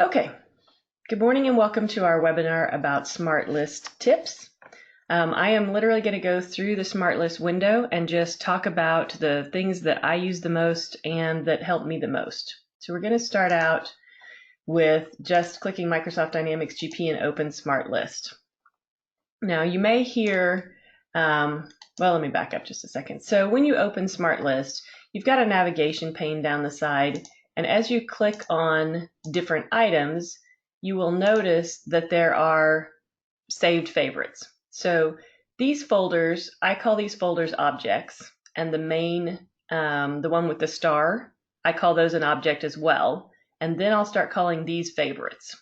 Okay, good morning and welcome to our webinar about SmartList tips. I am literally going to go through the SmartList window and just talk about the things that I use the most and that help me the most. So we're going to start out with just clicking Microsoft Dynamics GP and open SmartList. Now you may hear, well, let me back up just a second. So when you open SmartList, you've got a navigation pane down the side, and as you click on different items, you will notice that there are saved favorites. So these folders, I call these folders objects, and the main, the one with the star, I call those an object as well. And then I'll start calling these favorites.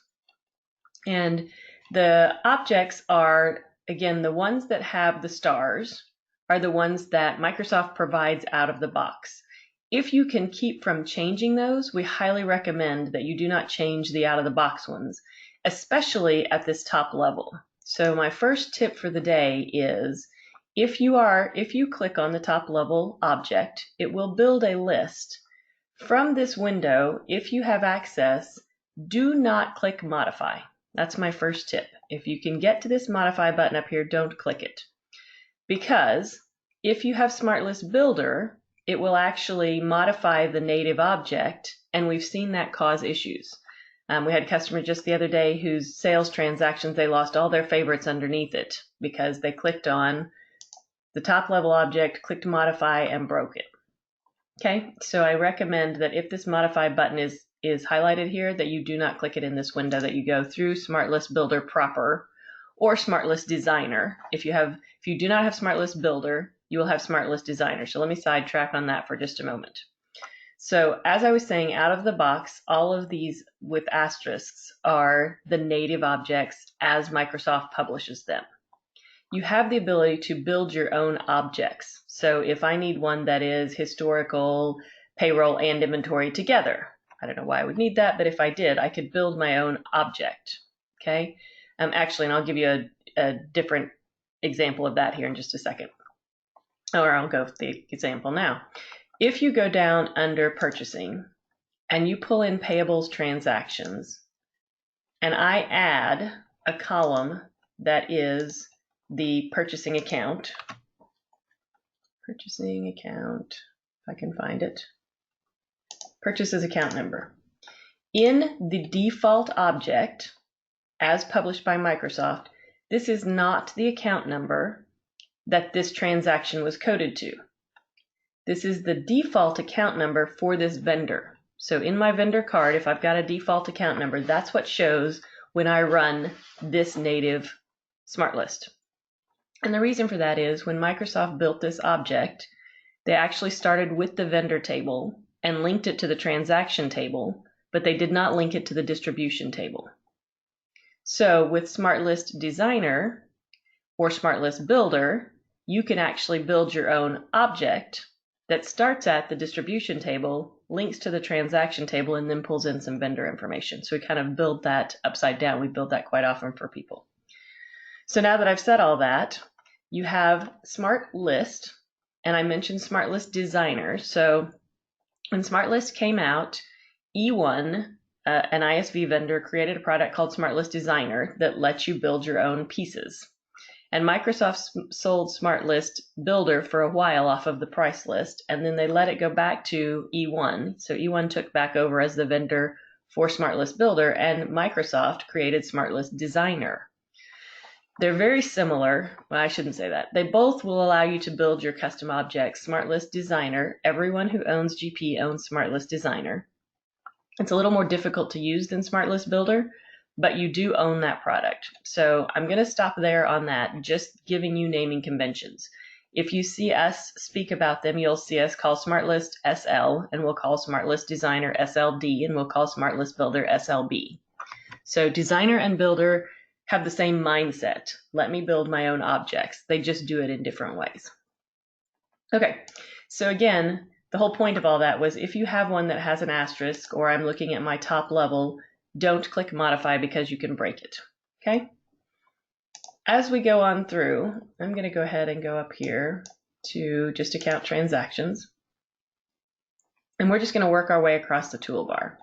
And the objects are, again, the ones that have the stars are the ones that Microsoft provides out of the box. If you can keep from changing those, we highly recommend that you do not change the out-of-the-box ones, especially at this top level. So my first tip for the day is if you click on the top level object, it will build a list. From this window, if you have access, do not click modify. That's my first tip. If you can get to this modify button up here, don't click it. Because if you have SmartList Builder, it will actually modify the native object, and we've seen that cause issues. We had a customer just the other day whose sales transactions, they lost all their favorites underneath it because they clicked on the top level object, clicked modify, and broke it. Okay, so I recommend that if this modify button is highlighted here, that you do not click it in this window, that you go through SmartList Builder proper or SmartList Designer. If you do not have SmartList Builder, you will have SmartList Designer. So let me sidetrack on that for just a moment. So as I was saying, out of the box, all of these with asterisks are the native objects as Microsoft publishes them. You have the ability to build your own objects. So if I need one that is historical, payroll, and inventory together, I don't know why I would need that, but if I did, I could build my own object. Okay. Actually, and I'll give you a different example of that here in just a second. Or I'll go with the example now. If you go down under purchasing and you pull in payables transactions, and I add a column that is the purchasing account, if I can find it, purchases account number. In the default object, as published by Microsoft, this is not the account number that this transaction was coded to. This is the default account number for this vendor. So in my vendor card, if I've got a default account number, that's what shows when I run this native SmartList. And the reason for that is when Microsoft built this object, they actually started with the vendor table and linked it to the transaction table, but they did not link it to the distribution table. So with SmartList Designer or SmartList Builder, you can actually build your own object that starts at the distribution table, links to the transaction table, and then pulls in some vendor information. So we kind of build that upside down. We build that quite often for people. So now that I've said all that, you have SmartList, and I mentioned SmartList Designer. So when SmartList came out, E1, an ISV vendor, created a product called SmartList Designer that lets you build your own pieces. And Microsoft sold SmartList Builder for a while off of the price list, and then they let it go back to E1. So E1 took back over as the vendor for SmartList Builder, and Microsoft created SmartList Designer. They're very similar. Well, I shouldn't say that. They both will allow you to build your custom objects. SmartList Designer, everyone who owns GP owns SmartList Designer. It's a little more difficult to use than SmartList Builder, but you do own that product. So I'm going to stop there on that, just giving you naming conventions. If you see us speak about them, you'll see us call SmartList SL, and we'll call SmartList Designer SLD, and we'll call SmartList Builder SLB. So Designer and Builder have the same mindset. Let me build my own objects. They just do it in different ways. Okay, so again, the whole point of all that was if you have one that has an asterisk, or I'm looking at my top level, don't click modify because you can break it. Okay? As we go on through, I'm going to go ahead and go up here to just account transactions. And we're just going to work our way across the toolbar.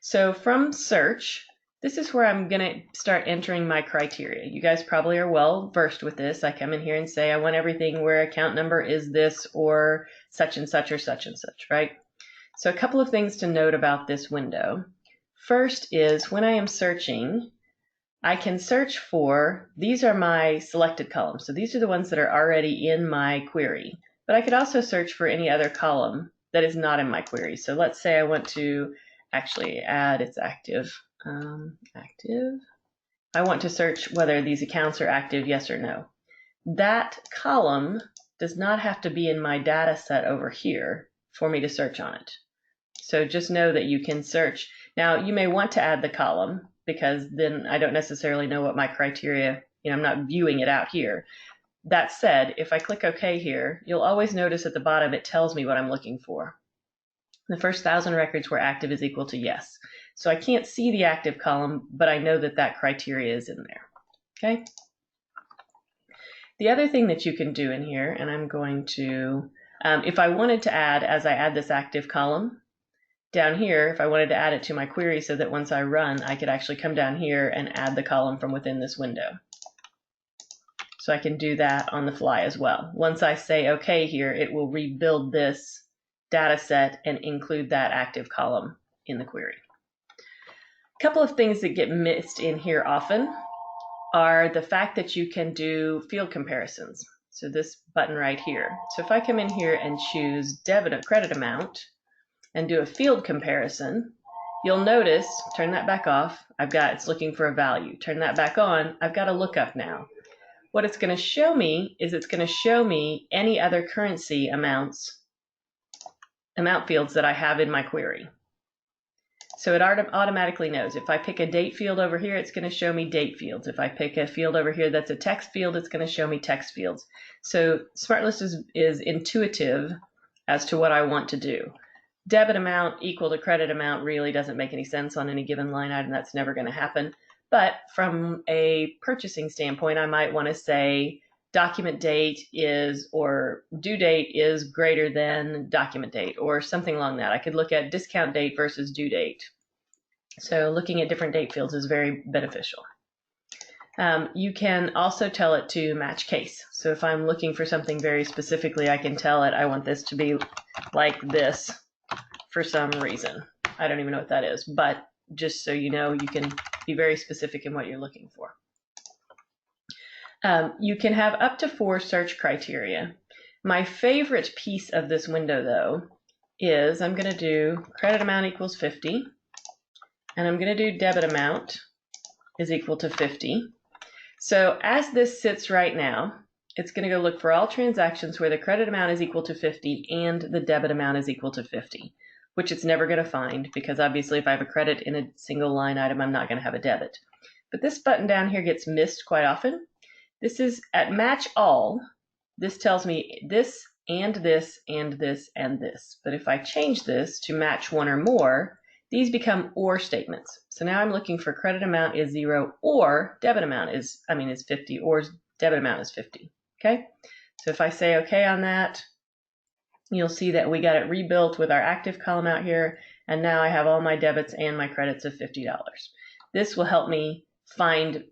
So from search, this is where I'm going to start entering my criteria. You guys probably are well versed with this. I come in here and say I want everything where account number is this or such and such or such and such, right? So a couple of things to note about this window. First is when I am searching, I can search for, these are my selected columns. So these are the ones that are already in my query. But I could also search for any other column that is not in my query. So let's say I want to actually add, it's active. Active. I want to search whether these accounts are active, yes or no. That column does not have to be in my data set over here for me to search on it. So just know that you can search. Now you may want to add the column because then I don't necessarily know what my criteria, I'm not viewing it out here. That said, if I click OK here, you'll always notice at the bottom it tells me what I'm looking for. The first 1,000 records where active is equal to yes. So I can't see the active column, but I know that that criteria is in there. Okay. The other thing that you can do in here, and I'm going to, if I wanted to add, as I add this active column, down here, if I wanted to add it to my query so that once I run, I could actually come down here and add the column from within this window. So I can do that on the fly as well. Once I say OK here, it will rebuild this data set and include that active column in the query. A couple of things that get missed in here often are the fact that you can do field comparisons. So this button right here. So if I come in here and choose debit or credit amount and do a field comparison, you'll notice, turn that back off, it's looking for a value. Turn that back on, I've got a lookup now. What it's going to show me is it's going to show me any other currency amount fields that I have in my query. So it automatically knows. If I pick a date field over here, it's going to show me date fields. If I pick a field over here that's a text field, it's going to show me text fields. So SmartList is intuitive as to what I want to do. Debit amount equal to credit amount really doesn't make any sense on any given line item. That's never going to happen. But from a purchasing standpoint, I might want to say document date is, or due date is greater than document date, or something along that. I could look at discount date versus due date. So looking at different date fields is very beneficial. You can also tell it to match case. So if I'm looking for something very specifically, I can tell it I want this to be like this for some reason. I don't even know what that is, but just so you know, you can be very specific in what you're looking for. You can have up to 4 search criteria. My favorite piece of this window, though, is I'm going to do credit amount equals 50, and I'm going to do debit amount is equal to 50. So as this sits right now, it's going to go look for all transactions where the credit amount is equal to 50 and the debit amount is equal to 50, which it's never going to find because obviously if I have a credit in a single line item, I'm not going to have a debit. But this button down here gets missed quite often. This is at match all. This tells me this and this and this and this. But if I change this to match one or more, these become or statements. So now I'm looking for credit amount is 0 or debit amount is 50 or debit amount is 50. Okay? So if I say okay on that, you'll see that we got it rebuilt with our active column out here, and now I have all my debits and my credits of $50. This will help me find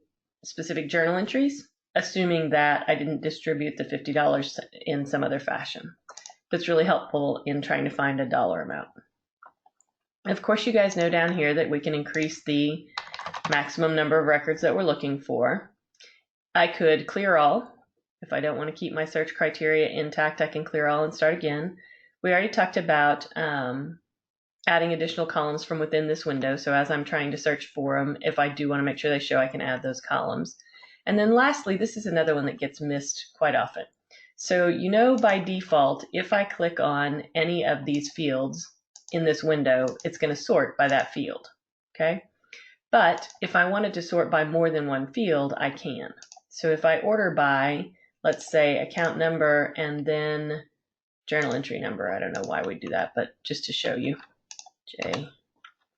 specific journal entries, assuming that I didn't distribute the $50 in some other fashion. That's really helpful in trying to find a dollar amount. Of course, you guys know down here that we can increase the maximum number of records that we're looking for. I could clear all. If I don't want to keep my search criteria intact, I can clear all and start again. We already talked about adding additional columns from within this window. So as I'm trying to search for them, if I do want to make sure they show, I can add those columns. And then lastly, this is another one that gets missed quite often. So you know by default, if I click on any of these fields in this window, it's going to sort by that field. Okay? But if I wanted to sort by more than one field, I can. So if I order by, let's say, account number and then journal entry number, I don't know why we do that, but just to show you, J,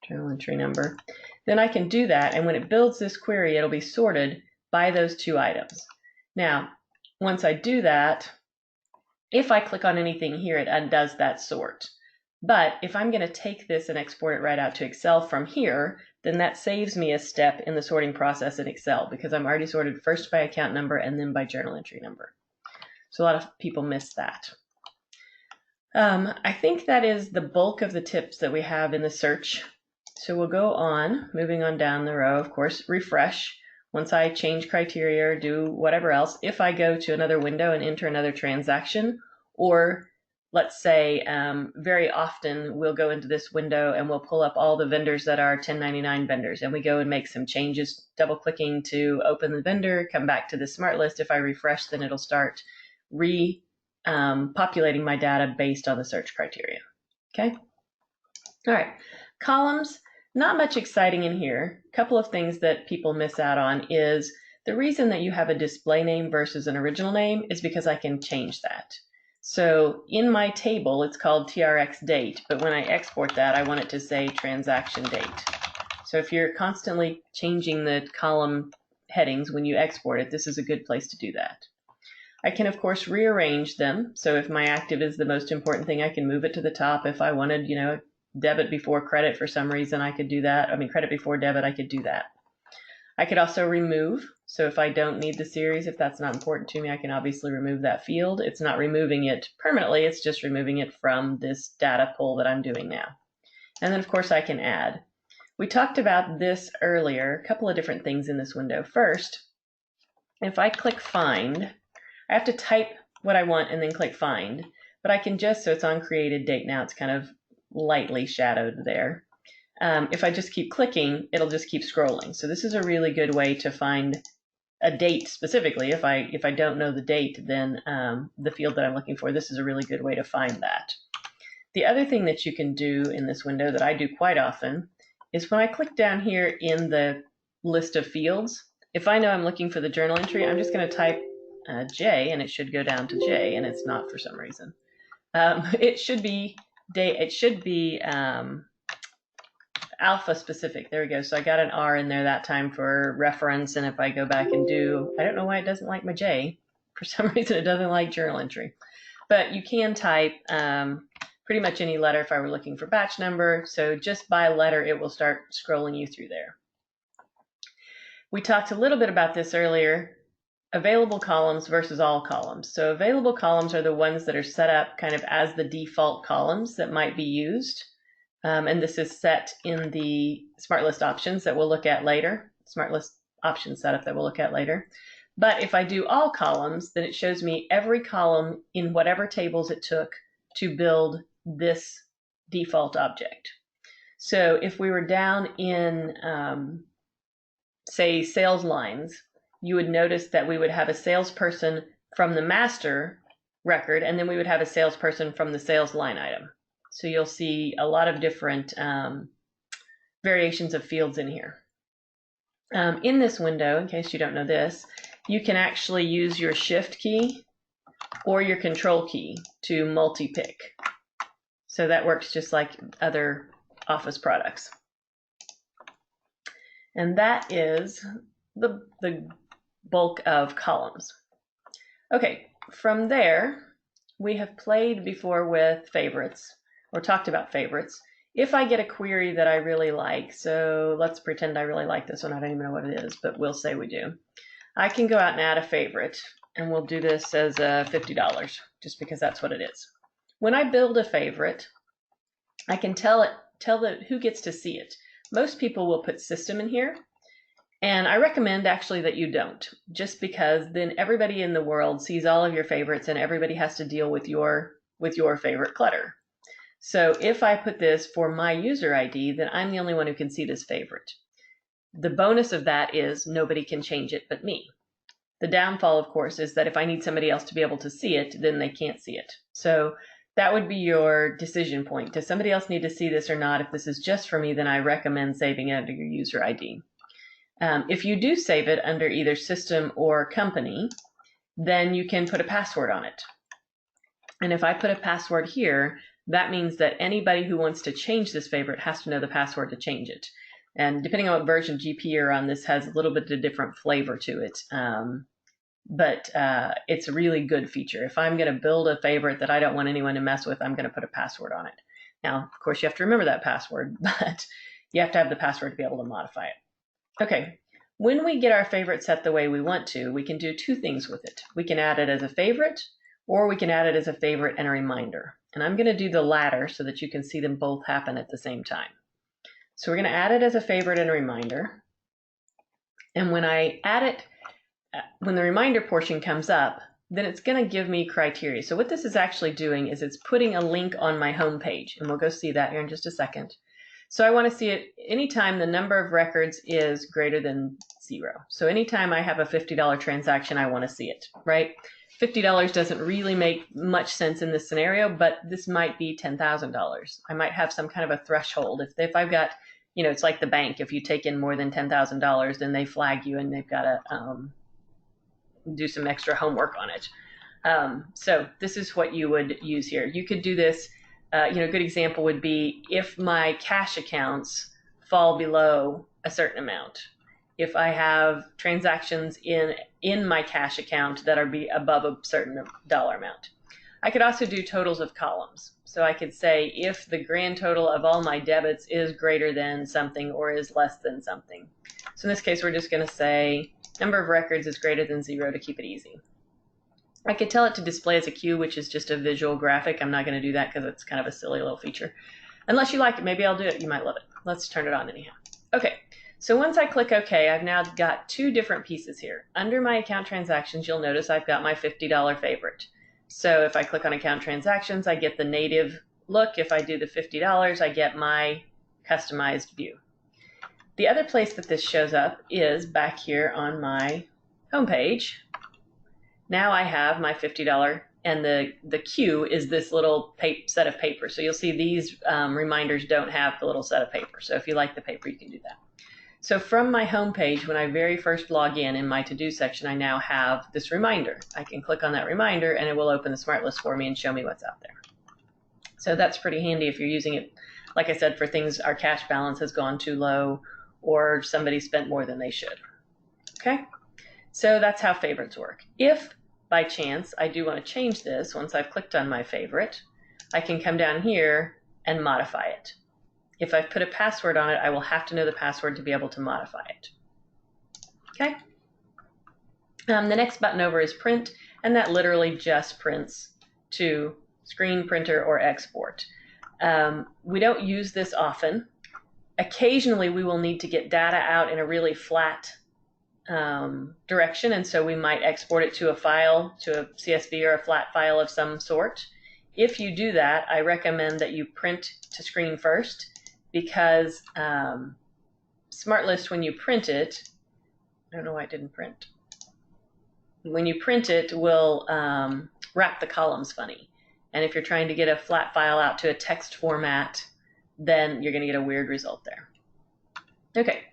journal entry number, then I can do that, and when it builds this query, it'll be sorted by those 2 items. Now, once I do that, if I click on anything here, it undoes that sort. But if I'm going to take this and export it right out to Excel from here, then that saves me a step in the sorting process in Excel because I'm already sorted first by account number and then by journal entry number. So a lot of people miss that. I think that is the bulk of the tips that we have in the search. So we'll go on, moving on down the row, of course, refresh. Once I change criteria or do whatever else, if I go to another window and enter another transaction, or let's say very often we'll go into this window and we'll pull up all the vendors that are 1099 vendors, and we go and make some changes, double clicking to open the vendor, come back to the smart list. If I refresh, then it'll start populating my data based on the search criteria. Okay. All right. Columns, not much exciting in here. A couple of things that people miss out on is the reason that you have a display name versus an original name is because I can change that. So in my table, it's called TRX date, but when I export that, I want it to say transaction date. So if you're constantly changing the column headings when you export it, this is a good place to do that. I can, of course, rearrange them. So if my active is the most important thing, I can move it to the top. If I wanted, debit before credit for some reason, I could do that. Credit before debit, I could do that. I could also remove. So if I don't need the series, if that's not important to me, I can obviously remove that field. It's not removing it permanently. It's just removing it from this data pull that I'm doing now. And then, of course, I can add. We talked about this earlier, a couple of different things in this window. First, if I click Find, I have to type what I want and then click Find, but I can just, so it's on created date now, it's kind of lightly shadowed there. If I just keep clicking, it'll just keep scrolling. So this is a really good way to find a date specifically. If I don't know the date, then the field that I'm looking for, this is a really good way to find that. The other thing that you can do in this window that I do quite often is when I click down here in the list of fields, if I know I'm looking for the journal entry, I'm just going to type J, and it should go down to J, and it's not for some reason. It should be alpha specific. There we go. So I got an R in there that time for reference, and if I go back and I don't know why it doesn't like my J. For some reason, it doesn't like journal entry. But you can type pretty much any letter if I were looking for batch number. So just by letter, it will start scrolling you through there. We talked a little bit about this earlier. Available columns versus all columns. So available columns are the ones that are set up kind of as the default columns that might be used. And this is set in the SmartList options that we'll look at later, SmartList option setup that we'll look at later. But if I do all columns, then it shows me every column in whatever tables it took to build this default object. So if we were down in, say, sales lines, you would notice that we would have a salesperson from the master record, and then we would have a salesperson from the sales line item. So you'll see a lot of different variations of fields in here. In this window, in case you don't know this, you can actually use your Shift key or your Control key to multi-pick. So that works just like other Office products. And that is the bulk of columns. Okay, from there, we have played before with favorites, or talked about favorites. If I get a query that I really like, so let's pretend I really like this one, I don't even know what it is, but we'll say we do. I can go out and add a favorite, and we'll do this as $50, just because that's what it is. When I build a favorite, I can tell who gets to see it. Most people will put system in here, and I recommend actually that you don't, just because then everybody in the world sees all of your favorites and everybody has to deal with your favorite clutter. So if I put this for my user ID, then I'm the only one who can see this favorite. The bonus of that is nobody can change it but me. The downfall, of course, is that if I need somebody else to be able to see it, then they can't see it. So that would be your decision point. Does somebody else need to see this or not? If this is just for me, then I recommend saving it under your user ID. If you do save it under either system or company, then you can put a password on it. And if I put a password here, that means that anybody who wants to change this favorite has to know the password to change it. And depending on what version GP you're on, this has a little bit of a different flavor to it. But it's a really good feature. If I'm going to build a favorite that I don't want anyone to mess with, I'm going to put a password on it. Now, of course, you have to remember that password, but you have to have the password to be able to modify it. Okay, when we get our favorite set the way we want to, we can do two things with it. We can add it as a favorite, or we can add it as a favorite and a reminder. And I'm going to do the latter so that you can see them both happen at the same time. So we're going to add it as a favorite and a reminder. And when I add it, when the reminder portion comes up, then it's going to give me criteria. So what this is actually doing is it's putting a link on my home page, and we'll go see that here in just a second. So I want to see it anytime the number of records is greater than 0. So anytime I have a $50 transaction, I want to see it, right? $50 doesn't really make much sense in this scenario, but this might be $10,000. I might have some kind of a threshold. If I've got, it's like the bank. If you take in more than $10,000, then they flag you and they've got to do some extra homework on it. So this is what you would use here. You could do this. A good example would be if my cash accounts fall below a certain amount. If I have transactions in my cash account that are above a certain dollar amount. I could also do totals of columns. So I could say if the grand total of all my debits is greater than something or is less than something. So in this case, we're just going to say number of records is greater than 0 to keep it easy. I could tell it to display as a queue, which is just a visual graphic. I'm not going to do that because it's kind of a silly little feature. Unless you like it, maybe I'll do it. You might love it. Let's turn it on anyhow. Okay, so once I click OK, I've now got two different pieces here. Under my account transactions, you'll notice I've got my $50 favorite. So if I click on account transactions, I get the native look. If I do the $50, I get my customized view. The other place that this shows up is back here on my homepage. Now I have my $50, and the queue is this little set of paper. So you'll see these reminders don't have the little set of paper. So if you like the paper, you can do that. So from my homepage, when I very first log in my to-do section, I now have this reminder. I can click on that reminder, and it will open the SmartList for me and show me what's out there. So that's pretty handy if you're using it, like I said, for things our cash balance has gone too low, or somebody spent more than they should. Okay, so that's how favorites work. If by chance I do want to change this, once I've clicked on my favorite, I can come down here and modify it. If I've put a password on it, I will have to know the password to be able to modify it. Okay. The next button over is print, and that literally just prints to screen, printer, or export. We don't use this often. Occasionally, we will need to get data out in a really flat direction, and so we might export it to a file, to a CSV or a flat file of some sort. If you do that, I recommend that you print to screen first, because SmartList, when you print it, I don't know why it didn't print. When you print it, will wrap the columns funny. And if you're trying to get a flat file out to a text format, then you're going to get a weird result there. Okay.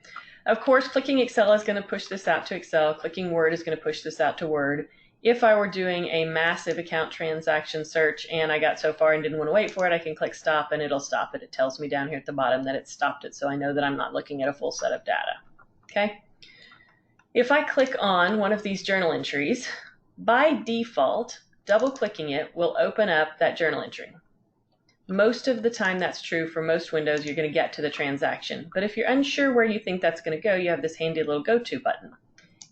Of course, clicking Excel is going to push this out to Excel. Clicking Word is going to push this out to Word. If I were doing a massive account transaction search and I got so far and didn't want to wait for it, I can click Stop and it'll stop it. It tells me down here at the bottom that it stopped it, so I know that I'm not looking at a full set of data. Okay? If I click on one of these journal entries, by default, double-clicking it will open up that journal entry. Most of the time that's true for most windows. You're going to get to the transaction. But if you're unsure where you think that's going to go, you have this handy little Go To button.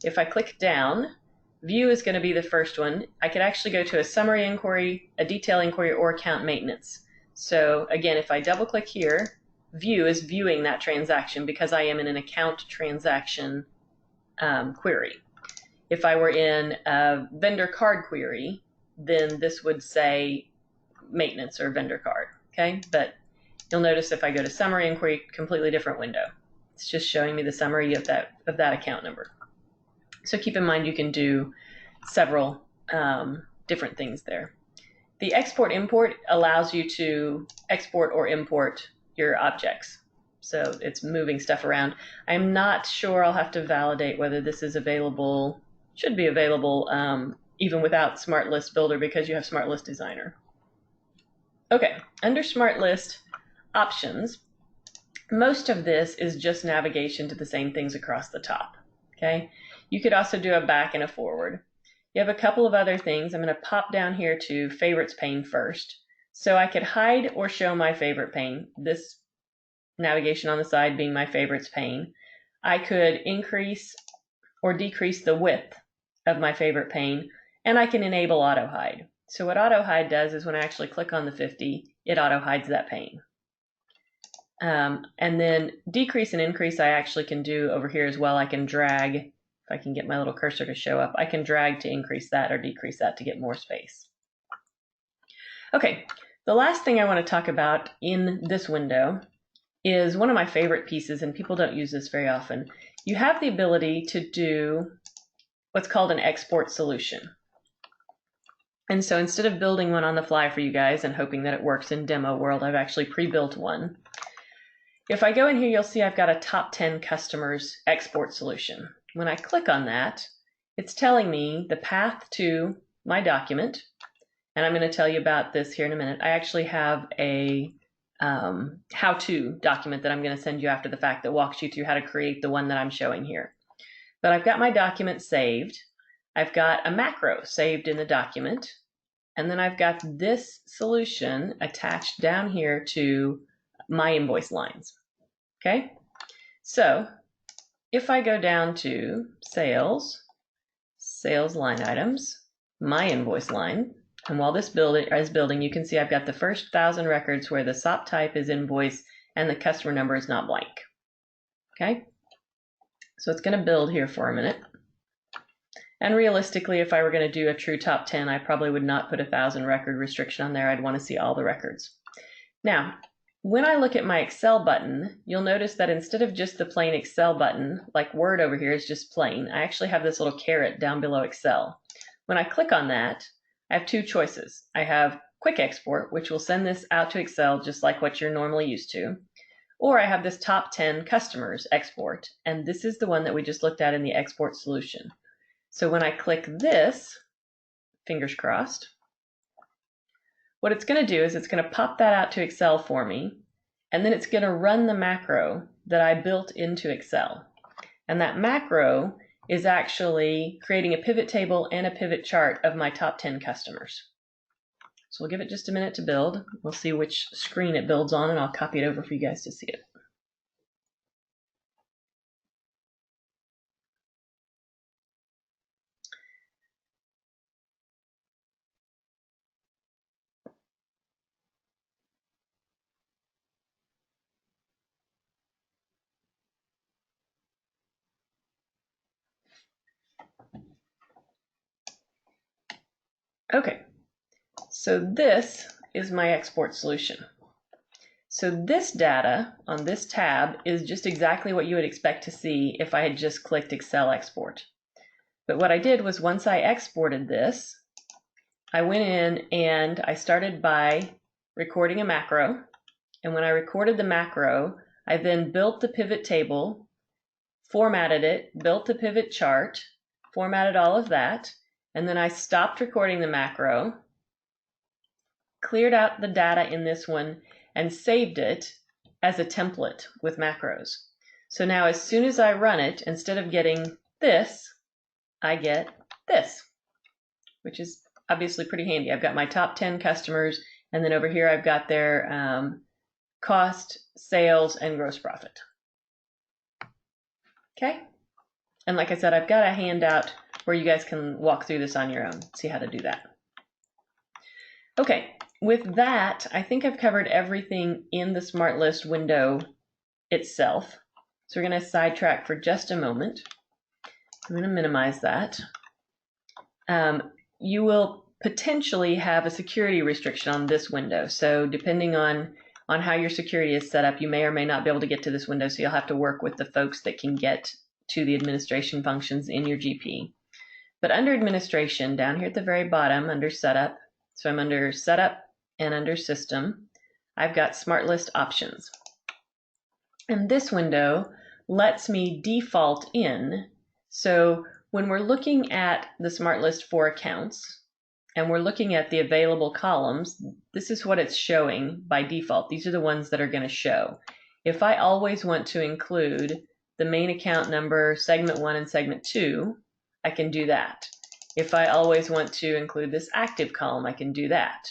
If I click down, View is going to be the first one. I could actually go to a summary inquiry, a detail inquiry, or account maintenance. So again, if I double click here, View is viewing that transaction because I am in an account transaction query. If I were in a vendor card query, then this would say maintenance or vendor card. Okay, but you'll notice if I go to summary inquiry, completely different window. It's just showing me the summary of that account number. So keep in mind you can do several different things there. The export import allows you to export or import your objects. So it's moving stuff around. I'm not sure, I'll have to validate whether this is available, should be available even without SmartList Builder because you have SmartList Designer. Okay, under SmartList options, most of this is just navigation to the same things across the top. Okay. You could also do a back and a forward. You have a couple of other things. I'm going to pop down here to favorites pane first. So I could hide or show my favorite pane, this navigation on the side being my favorites pane. I could increase or decrease the width of my favorite pane, and I can enable auto hide. So what auto hide does is when I actually click on the 50, it auto hides that pane. And then decrease and increase I actually can do over here as well. I can drag, if I can get my little cursor to show up, I can drag to increase that or decrease that to get more space. Okay, the last thing I want to talk about in this window is one of my favorite pieces, and people don't use this very often. You have the ability to do what's called an export solution. And so instead of building one on the fly for you guys and hoping that it works in demo world, I've actually pre-built one. If I go in here, you'll see I've got a top 10 customers export solution. When I click on that, it's telling me the path to my document, and I'm going to tell you about this here in a minute. I actually have a how-to document that I'm going to send you after the fact that walks you through how to create the one that I'm showing here. But I've got my document saved. I've got a macro saved in the document, and then I've got this solution attached down here to my invoice lines. Okay, so if I go down to sales line items, my invoice line, and while this is building, you can see I've got the first 1,000 records where the SOP type is invoice and the customer number is not blank. Okay, so it's going to build here for a minute. And realistically, if I were going to do a true top 10, I probably would not put a 1,000 record restriction on there. I'd want to see all the records. Now, when I look at my Excel button, you'll notice that instead of just the plain Excel button, like Word over here is just plain, I actually have this little caret down below Excel. When I click on that, I have two choices. I have Quick Export, which will send this out to Excel just like what you're normally used to, or I have this top 10 customers export, and this is the one that we just looked at in the export solution. So when I click this, fingers crossed, what it's going to do is it's going to pop that out to Excel for me, and then it's going to run the macro that I built into Excel. And that macro is actually creating a pivot table and a pivot chart of my top 10 customers. So we'll give it just a minute to build. We'll see which screen it builds on, and I'll copy it over for you guys to see it. Okay, so this is my export solution. So this data on this tab is just exactly what you would expect to see if I had just clicked Excel export. But what I did was once I exported this, I went in and I started by recording a macro. And when I recorded the macro, I then built the pivot table, formatted it, built the pivot chart, formatted all of that, and then I stopped recording the macro, cleared out the data in this one, and saved it as a template with macros. So now as soon as I run it, instead of getting this, I get this, which is obviously pretty handy. I've got my top 10 customers, and then over here I've got their cost, sales, and gross profit. Okay? And like I said, I've got a handout where you guys can walk through this on your own, see how to do that. Okay, with that, I think I've covered everything in the SmartList window itself. So we're going to sidetrack for just a moment. I'm going to minimize that. You will potentially have a security restriction on this window. So depending on how your security is set up, you may or may not be able to get to this window. So you'll have to work with the folks that can get to the administration functions in your GP. But under administration, down here at the very bottom, under setup, so I'm under setup and under system, I've got SmartList options. And this window lets me default in. So when we're looking at the SmartList for accounts, and we're looking at the available columns, this is what it's showing by default. These are the ones that are going to show. If I always want to include the main account number, segment 1 and segment 2, I can do that. If I always want to include this active column, I can do that.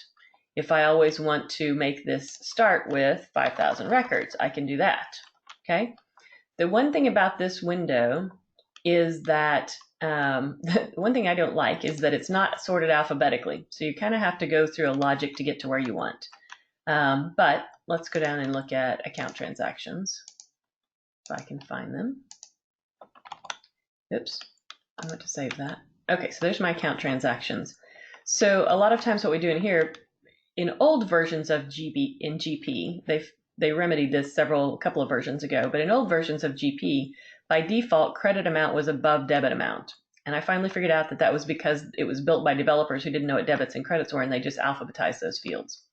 If I always want to make this start with 5,000 records, I can do that. Okay. The one thing about this window is that one thing I don't like is that it's not sorted alphabetically. So you kind of have to go through a logic to get to where you want. But let's go down and look at account transactions, if I can find them. Oops, I want to save that. Okay, so there's my account transactions. So a lot of times what we do in here, in old versions of GP, they remedied this a couple of versions ago, but in old versions of GP, by default, credit amount was above debit amount. And I finally figured out that that was because it was built by developers who didn't know what debits and credits were, and they just alphabetized those fields.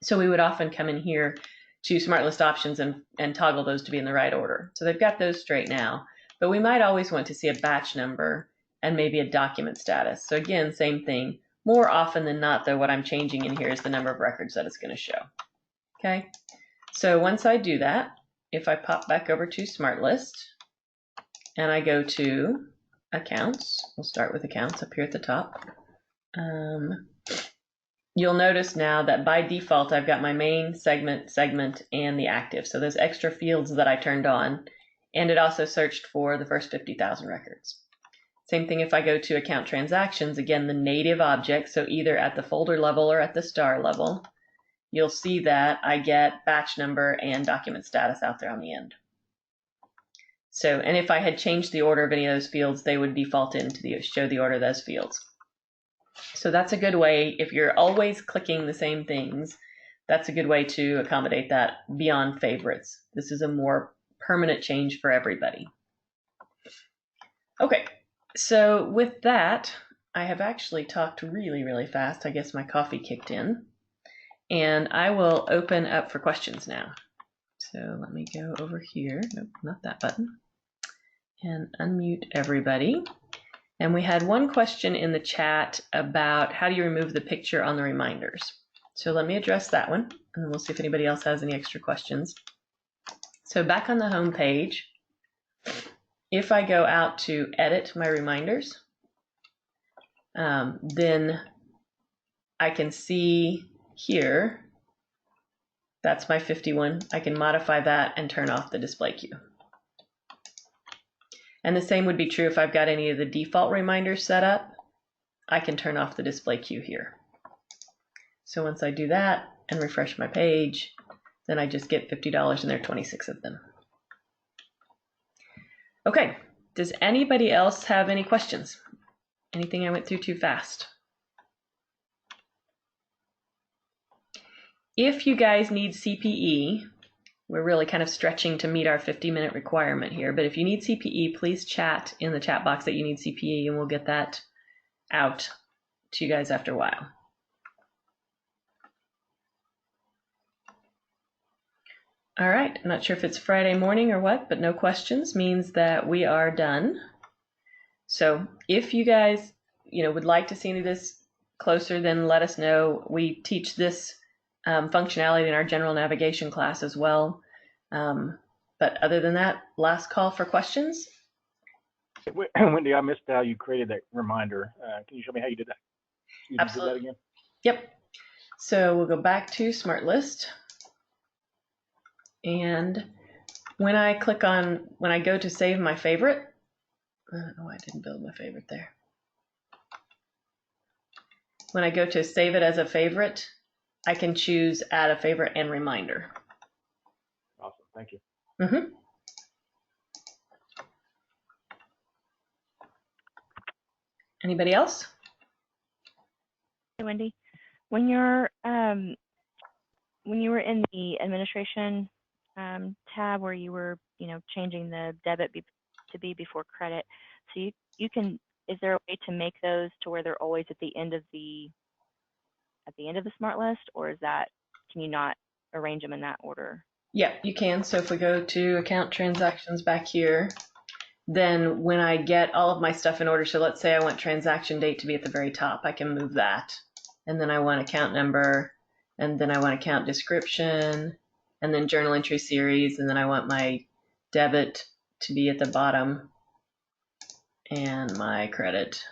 So we would often come in here to SmartList options and toggle those to be in the right order. So they've got those straight now, but we might always want to see a batch number and maybe a document status. So again, same thing. More often than not, though, what I'm changing in here is the number of records that it's going to show. Okay, so once I do that, if I pop back over to SmartList and I go to Accounts, we'll start with Accounts up here at the top. You'll notice now that by default, I've got my main segment, and the active. So those extra fields that I turned on, and it also searched for the first 50,000 records. Same thing if I go to account transactions, again, the native object, so either at the folder level or at the star level, you'll see that I get batch number and document status out there on the end. So, and if I had changed the order of any of those fields, they would default into show the order of those fields. So that's a good way, if you're always clicking the same things, that's a good way to accommodate that beyond favorites. This is a more permanent change for everybody. Okay. So with that, I have actually talked really, really fast. I guess my coffee kicked in. And I will open up for questions now. So let me go over here. Nope, not that button. And unmute everybody. And we had one question in the chat about how do you remove the picture on the reminders. So let me address that one, and then we'll see if anybody else has any extra questions. So back on the home page, if I go out to edit my reminders, then I can see here, that's my 51. I can modify that and turn off the display queue. And the same would be true if I've got any of the default reminders set up. I can turn off the display queue here. So once I do that and refresh my page, then I just get $50 and there are 26 of them. Okay, does anybody else have any questions? Anything I went through too fast? If you guys need CPE, we're really kind of stretching to meet our 50-minute requirement here, but if you need CPE, please chat in the chat box that you need CPE and we'll get that out to you guys after a while. All right, I'm not sure if it's Friday morning or what, but no questions means that we are done. So if you guys, would like to see any of this closer, then let us know. We teach this functionality in our general navigation class as well. But other than that, last call for questions. Wendy, I missed how you created that reminder. Can you show me how you did that? You Absolutely. do that again? Yep. So we'll go back to SmartList. And when I go to save my favorite, oh, I didn't build my favorite there. When I go to save it as a favorite, I can choose add a favorite and reminder. Awesome, thank you. Mm-hmm. Anybody else? Hey, Wendy, when you were in the administration tab where you were, changing the debit to be before credit, so you can. Is there a way to make those to where they're always at the end of the smart list, or can you not arrange them in that order? Yeah, you can. So if we go to account transactions back here, then when I get all of my stuff in order, so let's say I want transaction date to be at the very top, I can move that. And then I want account number, and then I want account description, and then journal entry series, and then I want my debit to be at the bottom and my credit.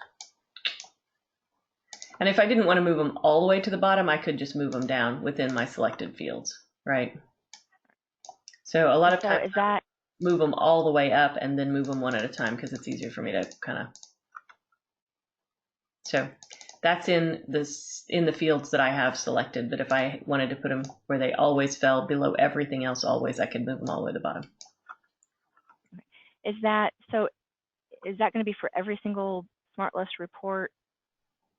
And if I didn't want to move them all the way to the bottom, I could just move them down within my selected fields, right? So a lot of times I move them all the way up and then move them one at a time because it's easier for me to kind of. So that's in the fields that I have selected. But if I wanted to put them where they always fell below everything else always, I could move them all the way to the bottom. Is that going to be for every single SmartList report,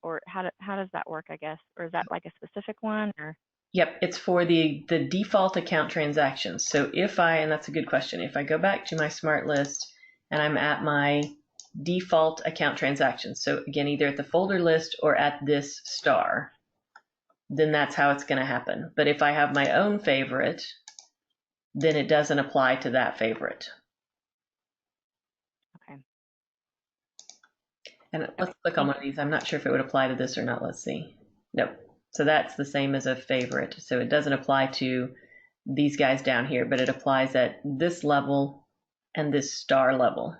or how does that work, I guess? Or is that like a specific one, or? Yep, it's for the default account transactions. So and that's a good question. If I go back to my SmartList and I'm at my default account transactions, so again, either at the folder list or at this star, then that's how it's going to happen. But if I have my own favorite, then it doesn't apply to that favorite. Okay. And let's click on one of these. I'm not sure if it would apply to this or not. Let's see. Nope. So that's the same as a favorite. So it doesn't apply to these guys down here, but it applies at this level and this star level.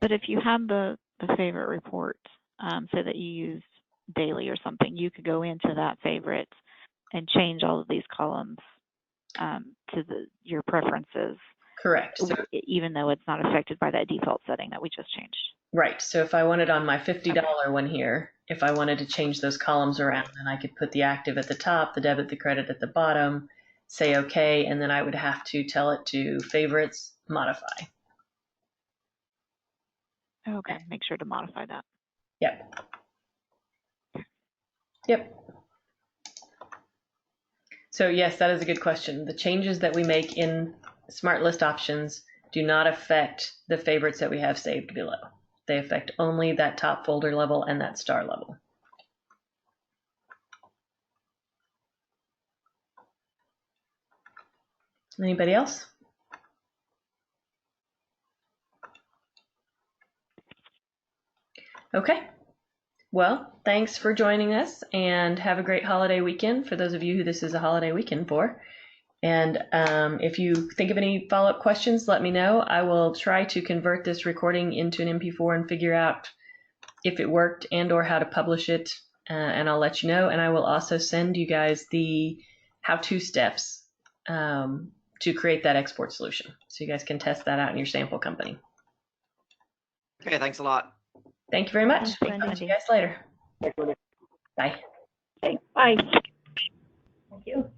But if you had the favorite report, so that you use daily or something, you could go into that favorite and change all of these columns to your preferences. Correct. So, even though it's not affected by that default setting that we just changed. Right. So if I wanted on my $50 one here, if I wanted to change those columns around, then I could put the active at the top, the debit, the credit at the bottom, say OK, and then I would have to tell it to favorites, modify. Okay, make sure to modify that. Yep. Yep. So yes, that is a good question. The changes that we make in SmartList options do not affect the favorites that we have saved below. They affect only that top folder level and that star level. Anybody else? Okay. Well, thanks for joining us and have a great holiday weekend for those of you who this is a holiday weekend for. And if you think of any follow-up questions, let me know. I will try to convert this recording into an MP4 and figure out if it worked and or how to publish it, and I'll let you know. And I will also send you guys the how-to steps to create that export solution, so you guys can test that out in your sample company. Okay, thanks a lot. Thank you very much. Thanks, Talk to you guys later. Thanks, Wendy. Bye. Okay, bye. Thank you.